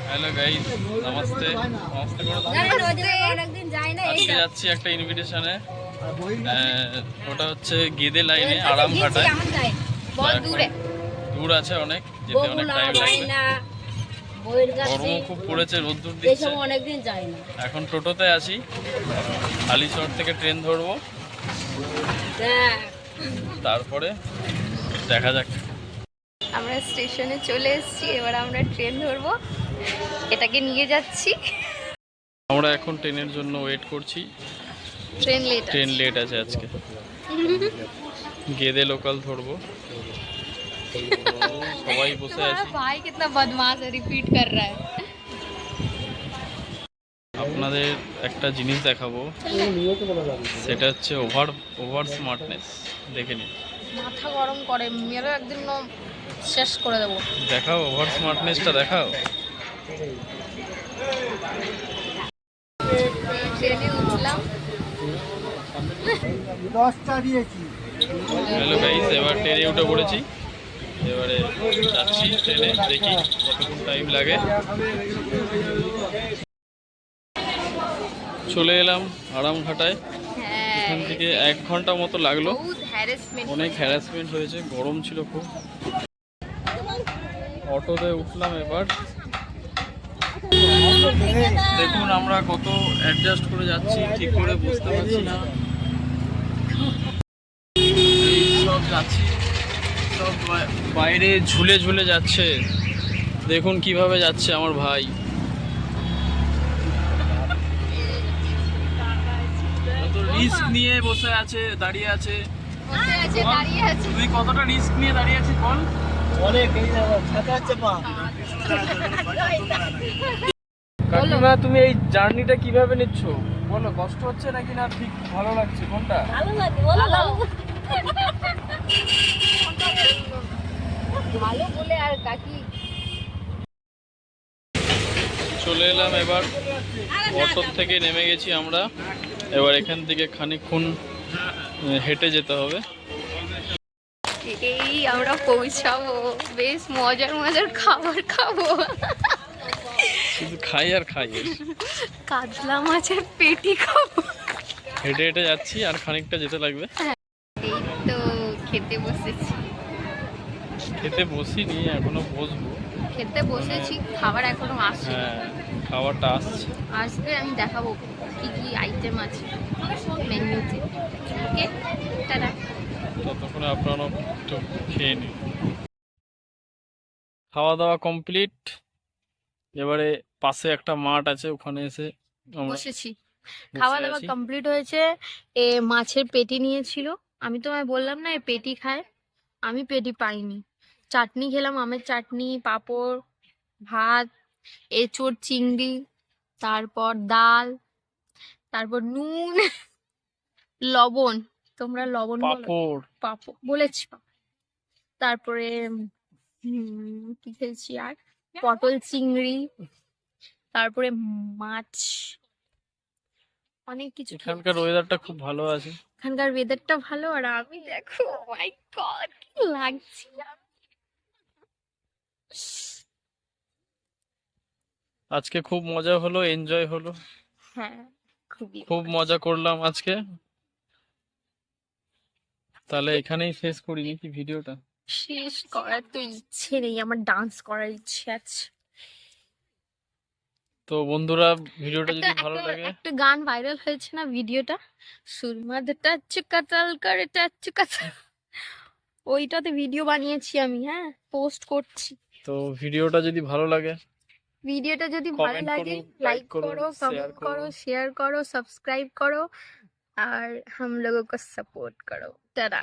Hello guys, namaste. Namaste করে আজকে যাচ্ছি একটা ইনভিটেশনে। ওটা হচ্ছে গেদে লাইনে আরামঘাটায়। দূর আছে অনেক, যেতে অনেক টাইম লাগবে। গরমও খুব পড়েছে, রোদ্দুর দিচ্ছে। এখন টোটোতে আছি, হালিশহর থেকে ট্রেন ধরবো, তারপরে দেখা যাক। আমরা স্টেশনে চলে এসেছি, এবার আমরা ট্রেন ধরবো, এটাকে নিয়ে যাচ্ছি। আমরা এখন ট্রেনের জন্য ওয়েট করছি। ট্রেন লেট আছে আজকে। গেদে লোকাল ধরবো, সবাই বসে আছে। ভাই কিতনা বদমাশ है, रिपीट कर रहा है। আপনাদের একটা জিনিস দেখাবো, সেটা হচ্ছে ওভার স্মার্টনেস। দেখে নিন, মাথা গরম করে, মেরে একদিন শেষ করে দেবো। দেখাও ওভার স্মার্টনেসটা, দেখাও। ট্রেনে উঠলাম। হ্যালো গাইস, এবার ট্রেনে উঠে পড়েছি। এবারে যাচ্ছি ট্রেনে, দেখি কতক্ষণ টাইম লাগে। চলে এলাম আরামঘাটায়। এখান থেকে 1 ঘন্টা মতো লাগলো। অনেক হ্যারাসমেন্ট হয়েছে, গরম ছিল খুব। অটোতে উঠলাম এবার। দেখুন আমরা কত অ্যাডজাস্ট করে যাচ্ছি, ঠিক করে বুঝতে পারছি না। এই সব যাচ্ছি, সব বাইরে ঝুলে ঝুলে যাচ্ছে। দেখুন কিভাবে যাচ্ছে আমার ভাই। রিস্ক নিয়ে বসে আছে, দাঁড়িয়ে আছে। তুই কতটা রিস্ক নিয়ে দাঁড়িয়ে আছিস বল। কাকিমা, তুমি এই জার্নিটা কিভাবে নিচ্ছ বলো? কষ্ট হচ্ছে নাকি না ঠিক ভালো লাগছে, কোনটা? ভালো বলে আর কাকি। চলে এলাম এবার, অটো থেকে নেমে গেছি আমরা। এবার এখান থেকে খানিকক্ষণ হেঁটে যেতে হবে। এই আমরা পৌঁছাবো, বেশ মজার মজার খাবার খাবো। শুধু খাই আর খাই। কাতলা মাছের পেটি খাবো। হেঁটে হেঁটে যাচ্ছি, আর খানিকটা যেতে লাগবে। এই তো খেতে বসেছি। খেতে বসিনি, এখনো বসবো। খেতে বসেছি, খাবার এখনো আসছে। হ্যাঁ, খাবারটা আসছে। আসবে, আমি দেখাবো কি কি আইটেম আছে মেনুতে। ওকে, টাটা। ততক্ষণে আপনারা একটু খেয়ে নিন। খাওয়া দাওয়া কমপ্লিট। এবারে পাশে একটা মাঠ আছে, ওখানে এসে আমরা বসেছি। বসে খাওয়া দাওয়া আছি। কমপ্লিট হয়েছে। মাছের পেটি নিয়েছিল, আমি তোমায় বললাম না এ পেটি খায়, আমি পেটি পাইনি। চাটনি খেলাম, আমের চাটনি, পাঁপড়, ভাত, এঁচোড় চিংড়ি, তারপর ডাল, তারপর নুন, লবণ, তোমরা লবণ বলো, পাঁপড়। পাঁপড় বলেছি। তারপরে কি খেয়েছি আর, পটল চিংড়ি, তারপরে মাছ, অনেক কিছু। এখানকার ওয়েদারটা খুব ভালো আছে। এখানকার ওয়েদারটা ভালো, আর আমি দেখো, মাই গড কি লাগছে। আজকে খুব মজা হলো, এনজয় হলো। হ্যাঁ, খুব মজা করলাম আজকে। তাহলে এখানেই শেষ করি নাকি ভিডিওটা? শেষ করার তো ইচ্ছে নেই, আমার ডান্স করার ইচ্ছে আছে। তো বন্ধুরা, ভিডিওটা যদি ভালো লাগে, একটা গান ভাইরাল হয়েছে না ভিডিওটা, সুরমাদ টাচ কাটাল করে টাচ কাটাল, ওইটাতে ভিডিও বানিয়েছি আমি। হ্যাঁ, পোস্ট করছি। তো ভিডিওটা যদি ভালো লাগে, ভিডিওটা যদি ভালো লাগে, লাইক করো, কমেন্ট করো, শেয়ার করো, सब्सक्राइब करो और हम लोगों को सपोर्ट करो। टाटा।